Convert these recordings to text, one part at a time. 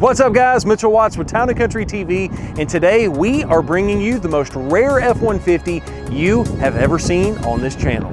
What's up guys, Mitchell Watts with Town & Country TV, and today we are bringing you the most rare F-150 you have ever seen on this channel.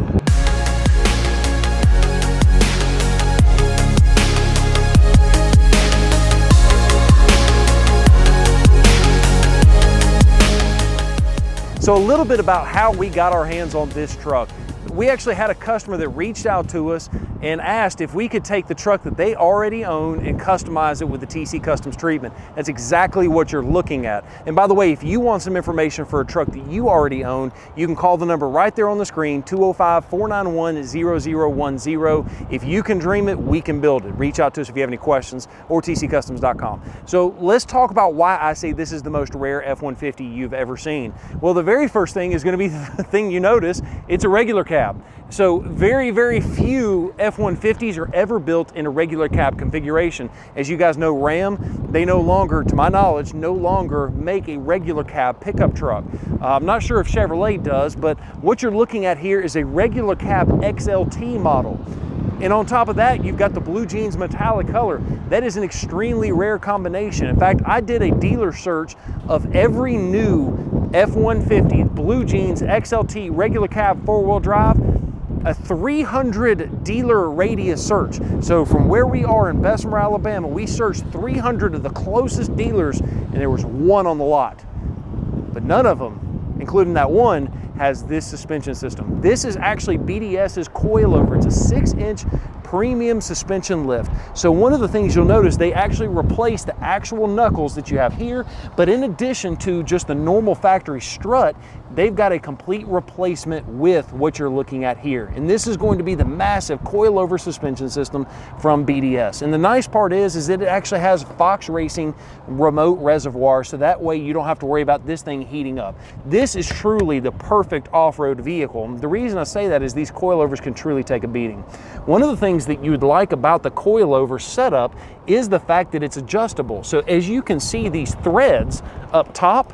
So a little bit about how we got our hands on this truck. We actually had a customer that reached out to us and asked if we could take the truck that they already own and customize it with the TCcustoms treatment. That's exactly what you're looking at. And by the way, if you want some information for a truck that you already own, you can call the number right there on the screen, 205-491-0010. If you can dream it, we can build it. Reach out to us if you have any questions, or TCcustoms.com. So let's talk about why I say this is the most rare F-150 you've ever seen. Well, the very first thing is going to be the thing you notice. It's a regular cab. So very, very few F-150s are ever built in a regular cab configuration. As you guys know, Ram, they no longer, to my knowledge, no longer make a regular cab pickup truck. I'm not sure if Chevrolet does, but what you're looking at here is a regular cab XLT model. And on top of that, you've got the blue jeans metallic color. That is an extremely rare combination. In fact, I did a dealer search of every new F-150 blue jeans XLT regular cab four-wheel drive, a 300 dealer radius search. So from where we are in Bessemer, Alabama, we searched 300 of the closest dealers, and there was one on the lot. But none of them, including that one, has this suspension system. This is actually BDS's Coil Over. It's a 6-inch premium suspension lift. So one of the things you'll notice, they actually replace the actual knuckles that you have here, but in addition to just the normal factory strut, they've got a complete replacement with what you're looking at here. And this is going to be the massive Coil Over suspension system from BDS. And the nice part is that it actually has Fox Racing remote reservoir, so that way you don't have to worry about this thing heating up. This is truly the perfect off-road vehicle. The reason I say that is these coilovers can truly take a beating. One of the things that you'd like about the coilover setup is the fact that it's adjustable. So as you can see, these threads up top,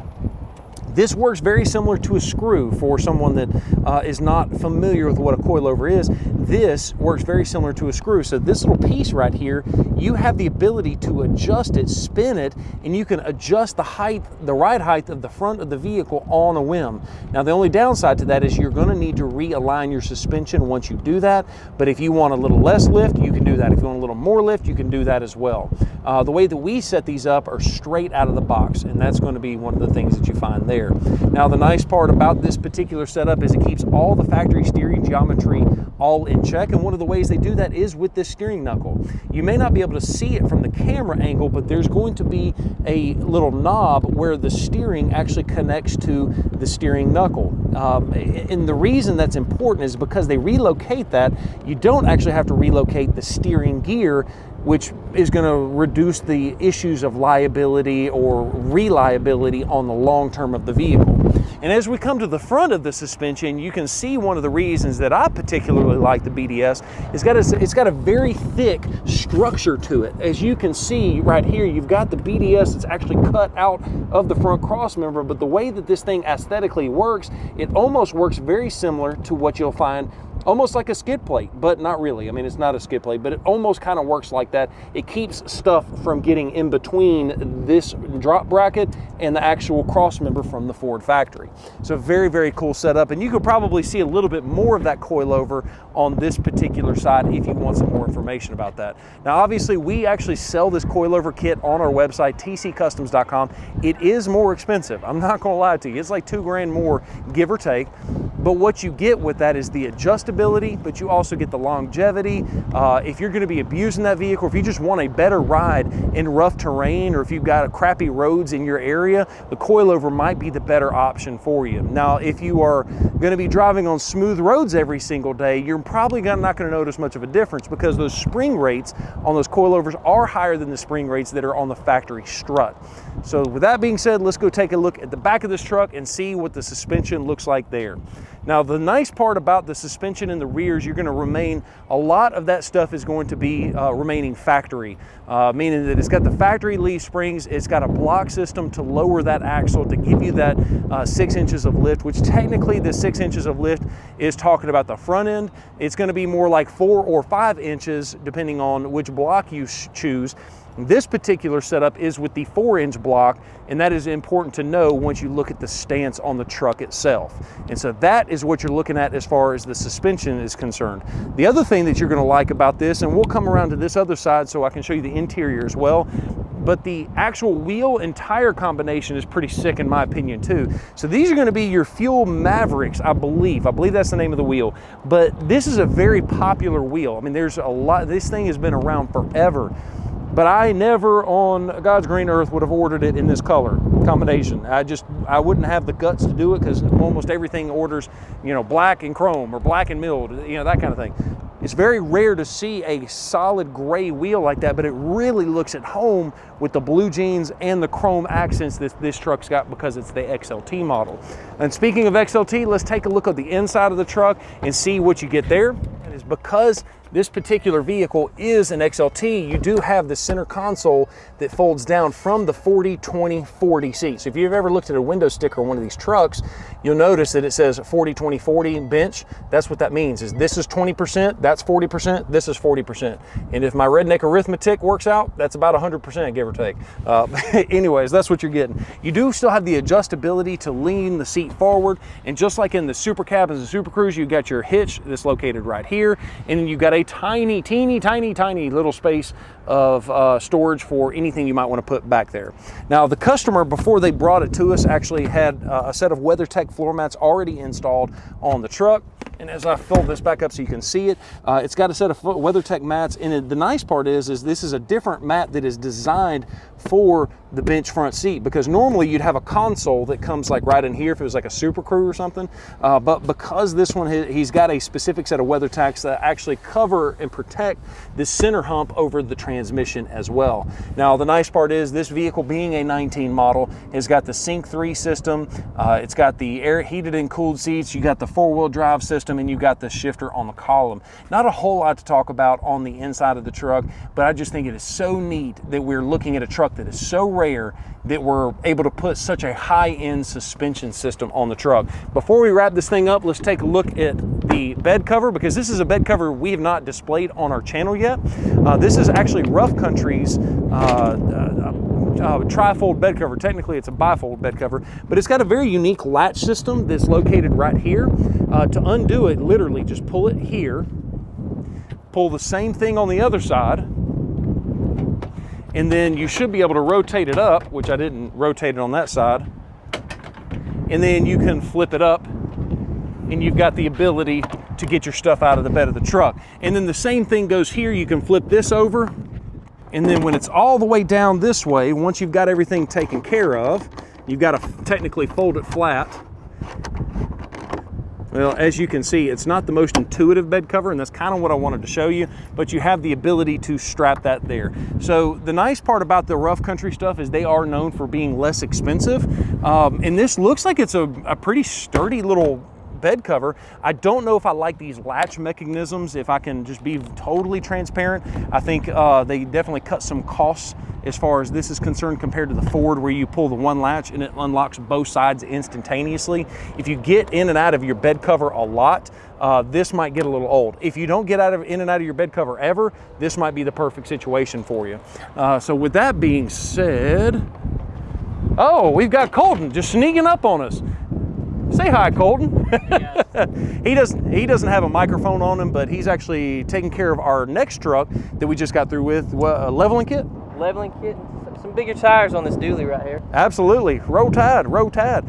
this works very similar to a screw. For someone that is not familiar with what a coilover is, this works very similar to a screw. So this little piece right here, you have the ability to adjust it, spin it, and you can adjust the height, the ride height of the front of the vehicle on a whim. Now the only downside to that is you're going to need to realign your suspension once you do that, but if you want a little less lift, you can do that. If you want a little more lift, you can do that as well. The way that we set these up are straight out of the box, and that's going to be one of the things that you find there. Now the nice part about this particular setup is it keeps all the factory steering geometry all in check, and one of the ways they do that is with this steering knuckle. You may not be able to see it from the camera angle, but there's going to be a little knob where the steering actually connects to the steering knuckle. And the reason that's important is because they relocate that, you don't actually have to relocate the steering gear, which is going to reduce the issues of liability or reliability on the long term of the vehicle. And as we come to the front of the suspension, you can see one of the reasons that I particularly like the BDS. It's got a very thick structure to it. As you can see right here, you've got the BDS that's actually cut out of the front cross member, but the way that this thing aesthetically works, it almost works very similar to what you'll find almost like a skid plate, but not really. I mean, it's not a skid plate, but it almost kind of works like that. It keeps stuff from getting in between this drop bracket and the actual cross member from the Ford factory. So very, very cool setup. And you could probably see a little bit more of that coilover on this particular side if you want some more information about that. Now, obviously, we actually sell this coilover kit on our website, TCcustoms.com. It is more expensive. I'm not gonna lie to you. It's like $2 grand more, give or take. But what you get with that is the adjustability, but you also get the longevity. If you're gonna be abusing that vehicle, if you just want a better ride in rough terrain, or if you've got crappy roads in your area, the coilover might be the better option for you. Now, if you are gonna be driving on smooth roads every single day, you're probably not gonna notice much of a difference because those spring rates on those coilovers are higher than the spring rates that are on the factory strut. So with that being said, let's go take a look at the back of this truck and see what the suspension looks like there. Now, the nice part about the suspension in the rear is you're going to remain, a lot of that stuff is going to be remaining factory, meaning that it's got the factory leaf springs, it's got a block system to lower that axle to give you that 6 inches of lift, which technically the 6 inches of lift is talking about the front end. It's going to be more like 4 or 5 inches depending on which block you choose. This particular setup is with the 4-inch block, and that is important to know once you look at the stance on the truck itself. And so that is what you're looking at as far as the suspension is concerned. The other thing that you're going to like about this, and we'll come around to this other side so I can show you the interior as well, but the actual wheel and tire combination is pretty sick in my opinion too. So these are going to be your Fuel Mavericks, I believe that's the name of the wheel, but this is a very popular wheel. I mean, there's a lot, this thing has been around forever. But I never on God's green earth would have ordered it in this color combination. I wouldn't have the guts to do it because almost everything orders, you know, black and chrome or black and milled, you know, that kind of thing. It's very rare to see a solid gray wheel like that, but it really looks at home with the blue jeans and the chrome accents that this truck's got because it's the XLT model. And speaking of XLT, let's take a look at the inside of the truck and see what you get there. And it's because this particular vehicle is an XLT, you do have the center console that folds down from the 40-20-40 seat. So if you've ever looked at a window sticker on one of these trucks, you'll notice that it says 40-20-40 bench. That's what that means, is this is 20%, that's 40%, this is 40%. And if my redneck arithmetic works out, that's about 100%, give or take. Anyways, that's what you're getting. You do still have the adjustability to lean the seat forward, and just like in the Super Cabs and Super Cruise, you got your hitch that's located right here, and then you got a teeny tiny little space of storage for anything you might want to put back there. Now, the customer, before they brought it to us, actually had a set of WeatherTech floor mats already installed on the truck. And as I fold this back up so you can see it, it's got a set of WeatherTech mats. And the nice part is this is a different mat that is designed for the bench front seat, because normally you'd have a console that comes like right in here if it was like a Super Crew or something. But because this one, he's got a specific set of WeatherTechs that actually cover and protect the center hump over the transmission as well. Now, the nice part is this vehicle, being a 19 model, has got the Sync 3 system. It's got the air heated and cooled seats. You got the 4-wheel drive system, and you got the shifter on the column. Not a whole lot to talk about on the inside of the truck, but I just think it is so neat that we're looking at a truck that is so rare that we're able to put such a high-end suspension system on the truck. Before we wrap this thing up, let's take a look at the bed cover, because this is a bed cover we have not displayed on our channel yet. This is actually Rough Country's tri-fold bed cover. Technically it's a bifold bed cover, but it's got a very unique latch system that's located right here. To undo it, literally just pull it here, pull the same thing on the other side, and then you should be able to rotate it up, which I didn't rotate it on that side, and then you can flip it up, and you've got the ability to get your stuff out of the bed of the truck. And then the same thing goes here. You can flip this over, and then when it's all the way down this way, once you've got everything taken care of, you've got to technically fold it flat. Well, as you can see, it's not the most intuitive bed cover, and that's kind of what I wanted to show you, but you have the ability to strap that there. So the nice part about the Rough Country stuff is they are known for being less expensive. And this looks like it's a pretty sturdy little bed cover. I don't know if I like these latch mechanisms, if I can just be totally transparent. I think they definitely cut some costs as far as this is concerned compared to the Ford, where you pull the one latch and it unlocks both sides instantaneously. If you get in and out of your bed cover a lot, this might get a little old. If you don't get in and out of your bed cover ever, this might be the perfect situation for you. So with that being said, oh, we've got Colton just sneaking up on us. Say hi, Colton. He doesn't have a microphone on him, but he's actually taking care of our next truck that we just got through with. A leveling kit? Leveling kit, some bigger tires on this dually right here. Absolutely. Roll Tide, roll Tide.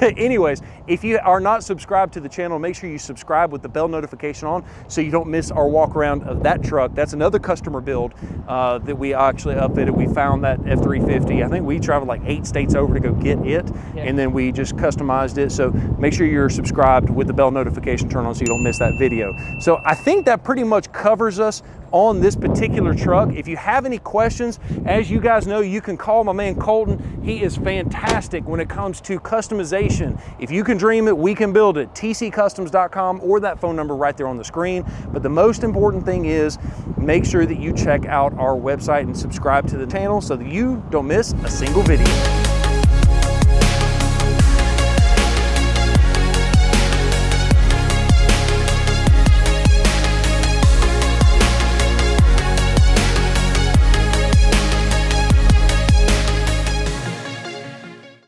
Anyways, if you are not subscribed to the channel, make sure you subscribe with the bell notification on so you don't miss our walk around of that truck. That's another customer build that we actually upfitted. We found that F-350. I think we traveled like 8 states over to go get it, and then we just customized it. So make sure you're subscribed with the bell notification turned on so you don't miss that video. So I think that pretty much covers us on this particular truck. If you have any questions, as you guys know, you can call my man Colton. He is fantastic when it comes to customization. If you can dream it, we can build it. TCcustoms.com or that phone number right there on the screen. But the most important thing is make sure that you check out our website and subscribe to the channel so that you don't miss a single video.